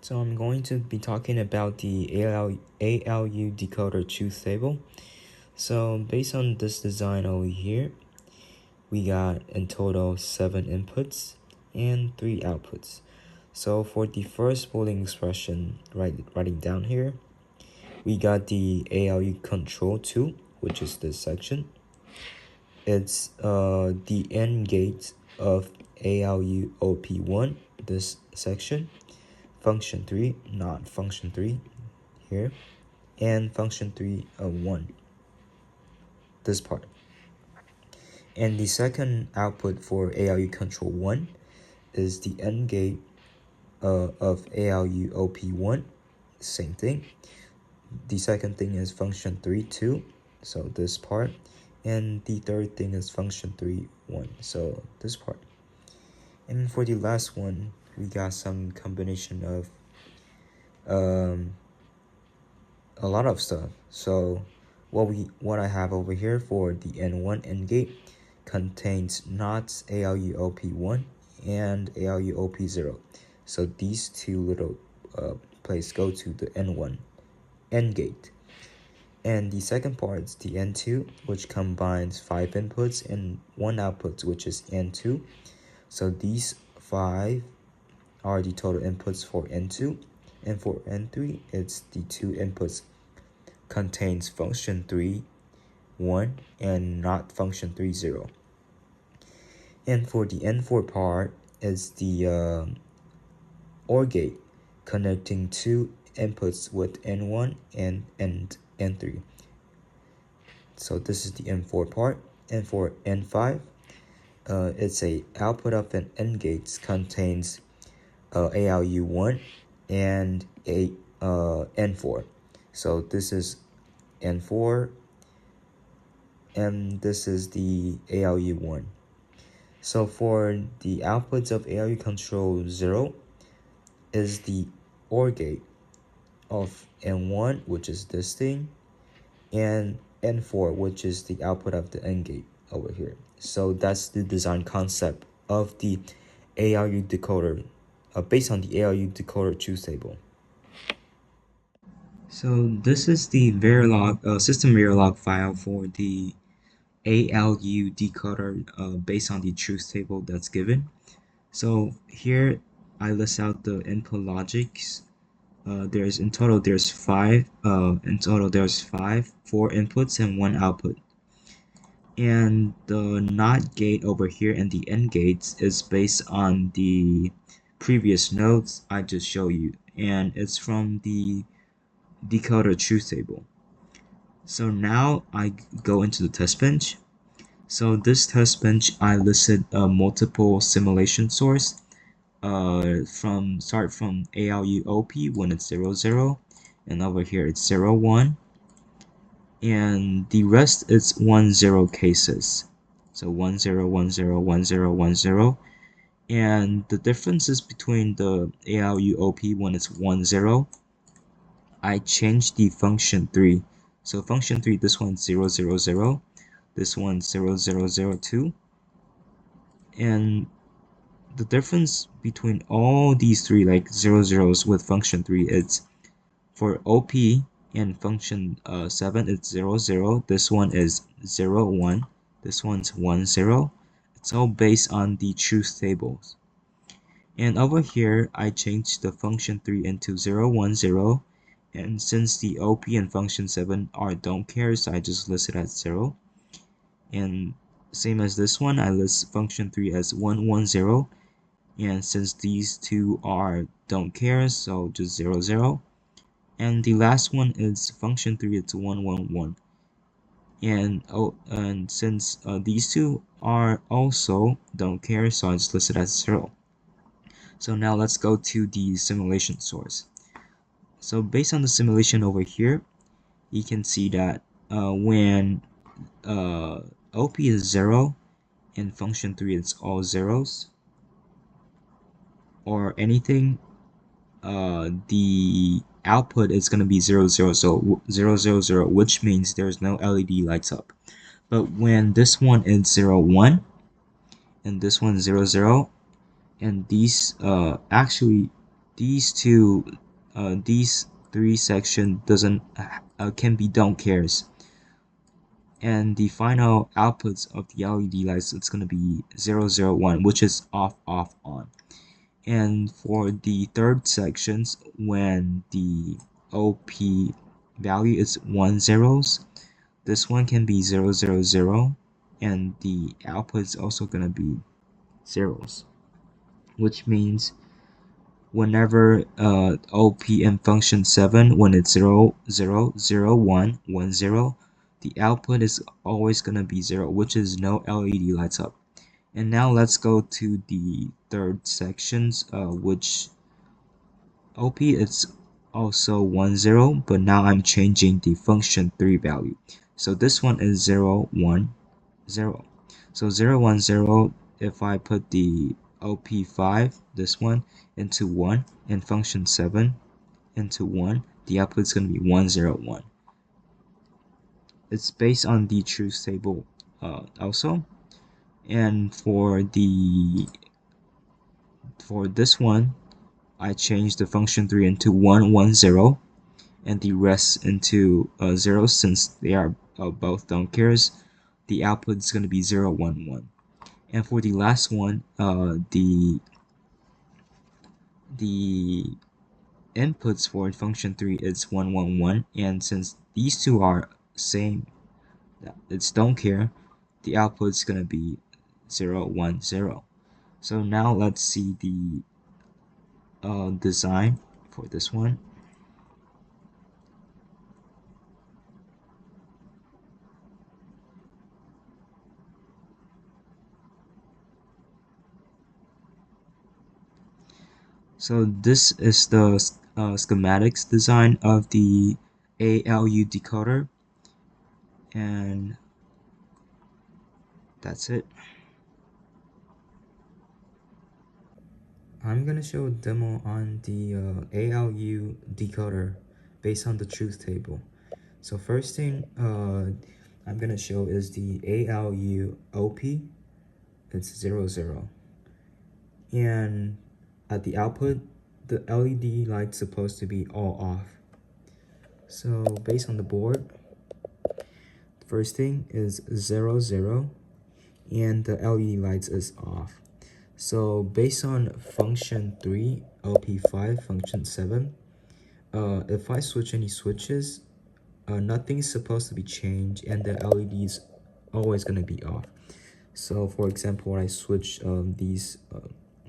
So I'm going to be talking about the ALU Decoder truth table. So based on this design over here, we got in total 7 inputs and 3 outputs. So for the first Boolean expression, writing down here, we got the ALU control 2, which is this section. It's the AND gate of ALU OP1, this section. Function 3, not function 3 here, and function 3 of 1, this part. And the second output for ALU control 1 is the AND gate of ALU OP1, same thing. The second thing is function 3 2, so this part. And the third thing is function 3 1, so this part. And for the last one, we got some combination of a lot of stuff. So what I have over here for the N1 AND gate contains not ALU OP1 and ALU OP0. So these two little places go to the N1 AND gate. And the second part is the N2, which combines 5 inputs and 1 output, which is N2. So these 5 are the total inputs for N2. And for N3, it's the 2 inputs contains function 3 1 and not function 3 0. And for the N4 part is the OR gate connecting 2 inputs with N1 and N3. So this is the N4 part. And for N5, it's a output of an AND gate contains ALU1 and N4. So this is N4 and this is the ALU1. So for the outputs of ALU control 0 is the OR gate of N1, which is this thing, and N4, which is the output of the AND gate over here. So that's the design concept of the ALU decoder, based on the ALU decoder truth table. So this is the Verilog system Verilog file for the ALU decoder based on the truth table that's given. So here I list out the input logics. There's 5. In total there's 5, 4 inputs and 1 output. And the NOT gate over here and the AND gates is based on the previous nodes I just showed you, and it's from the decoder truth table. So now I go into the test bench. So this test bench I listed multiple simulation source. Start from ALU OP when it's 0 0, and over here it's 0 1, and the rest is 1 0 cases. So 1 0 1 0 1 0 1 0, and the differences between the ALU OP when it's 1 0, I changed the function 3. So function 3, this one's 0 0 0, this one's 0 0 0 2, and the difference between all these three, like 0 zeros with function 3, it's for OP and function 7, it's 0 0, this one is 0 1, this one's 1 0. It's all based on the truth tables. And over here I changed the function 3 into 0 1 0, and since the OP and function 7 are don't care, so I just list it as 0. And same as this one, I list function 3 as 1 1 0, and since these two are don't care, so just 0 0. And the last one is function 3, it's 1 1 1. And since these two are also don't care, so I just list it as 0. So now let's go to the simulation source. So based on the simulation over here, you can see that when OP is 0 and function 3 it's all zeros or anything, the output is going to be 0 0 0 0 0 0, which means there's no LED lights up. But when this one is 0 1 and this one 0 0, and these actually these three section doesn't can be don't cares, and the final outputs of the LED lights, it's gonna be 0 0 1, which is off off on. And for the third sections, when the OP value is 1 zeros, this one can be 0 0 0, and the output is also gonna be zeros, which means whenever OP in function 7, when it's 0 0 0 1 1 0, the output is always gonna be 0, which is no LED lights up. And now let's go to the third sections, which OP is also 1 0, but now I'm changing the function 3 value. So this one is 0 1 0. So 0 1 0, if I put the OP5, this one, into 1, and function 7 into 1, the output is going to be 1 0 1. It's based on the truth table also. And for this one, I changed the function 3 into 1 1 0, and the rest into 0, since they are both don't cares. The output is going to be 0 1 1. And for the last one, the inputs for function 3 is 1 1 1, and since these two are same, it's don't care, the output is going to be 0 1 0. So now let's see the design for this one. So this is the schematics design of the ALU decoder, and that's it. I'm gonna show a demo on the ALU decoder based on the truth table. So first thing I'm gonna show is the ALU OP. It's 0 0, and at the output, the LED light's supposed to be all off. So based on the board, first thing is 0 0, and the LED lights is off. So based on function 3, OP5, function 7, if I switch any switches, nothing's supposed to be changed, and the LED's always going to be off. So for example, when I switch these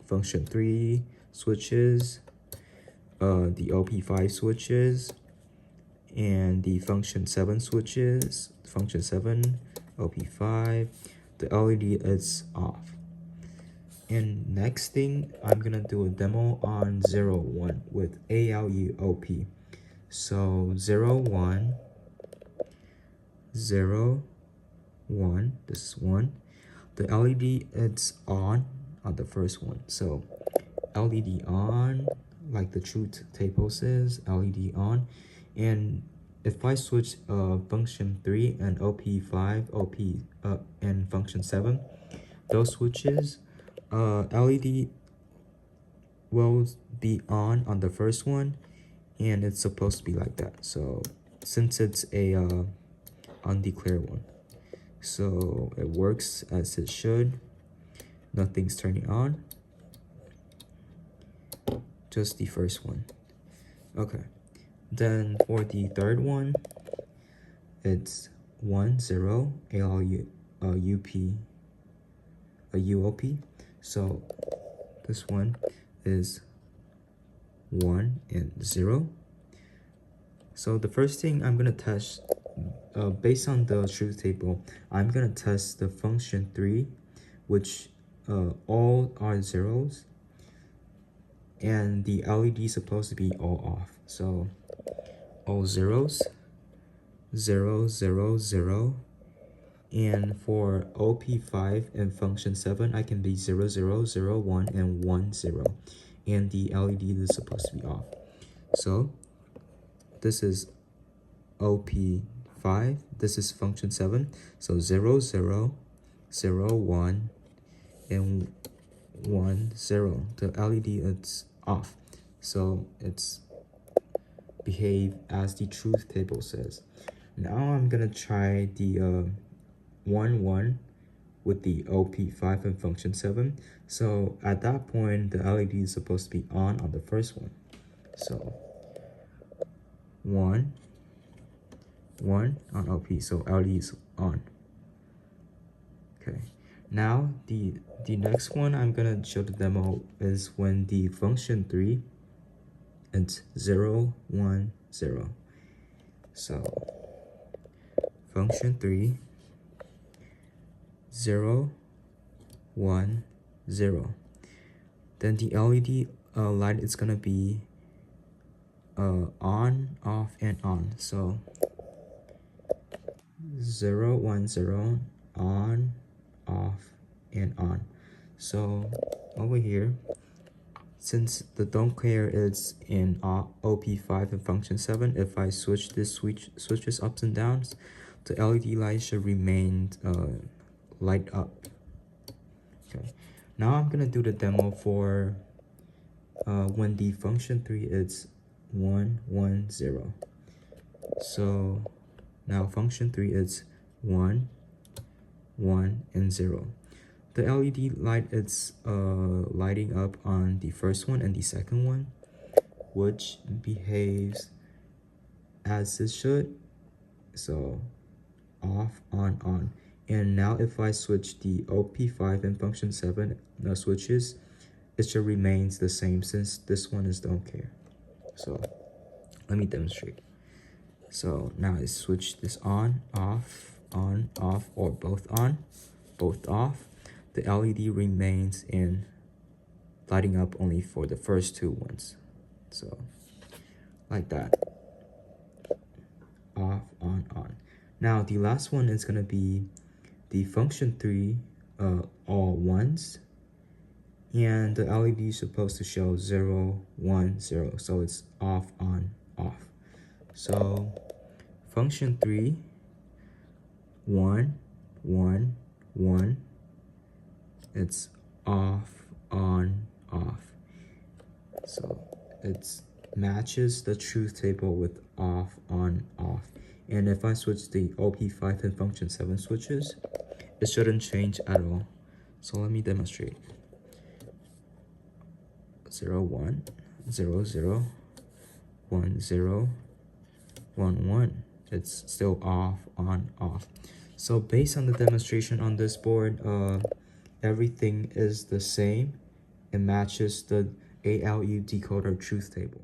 function 3 switches, the OP5 switches, and the function 7 switches, function 7, OP5, the LED is off. And next thing, I'm gonna do a demo on 0 1 with ALU OP. So 0 1 0 1, this is 1. The LED is on the first one. So LED on, like the truth table says, LED on. And if I switch function 3 and OP5, and function 7, those switches, LED will be on the first one, and it's supposed to be like that. So since it's a undeclared one, so it works as it should. Nothing's turning on, just the first one. Okay, then for the third one, it's 1 0 ALU UOP. So this one is 1 and 0. So the first thing I'm gonna test, based on the truth table, I'm gonna test the function 3, which all are zeros, and the LED is supposed to be all off. So all zeros, 0 0 0, and for OP5 and function 7, I can be 0 0 0 1 and 1 0, and the LED is supposed to be off. So this is OP5, this is function 7, so 0 0 0 1 and 1 0, the LED is off. so it's behave as the truth table says. Now I'm gonna try the 1 1 with the OP5 and function 7. So at that point, the LED is supposed to be on the first one. So 1 1 on OP, so LED is on. Okay, now the next one I'm gonna show the demo is when the function 3, it's 0 1 0. So function 3 0 1 0. Then the LED light is gonna be on, off, and on. So 0 1 0, on, off, and on. So over here, since the don't care is in OP5 and function 7, if I switch this switches ups and downs, the LED light should remain light up. Okay, now I'm gonna do the demo for when the function 3 is 1 1 0. So now function 3 is 1 1 and 0. The LED light is lighting up on the first one and the second one, which behaves as it should. So off, on. And now if I switch the OP5 and function 7 switches, it should remains the same since this one is don't care. So let me demonstrate. So now I switch this on, off, or both on, both off. The LED remains in lighting up only for the first two ones. So like that. Off, on. Now the last one is gonna be the function 3 all ones, and the LED is supposed to show 0 1 0, so it's off, on, off. So function 3 1 1 1, it's off, on, off. So it matches the truth table with off, on, off. And if I switch the OP5 and function 7 switches, it shouldn't change at all. So let me demonstrate. 0 1 0 0 1 0 1 1. It's still off, on, off. So based on the demonstration on this board, everything is the same. It matches the ALU decoder truth table.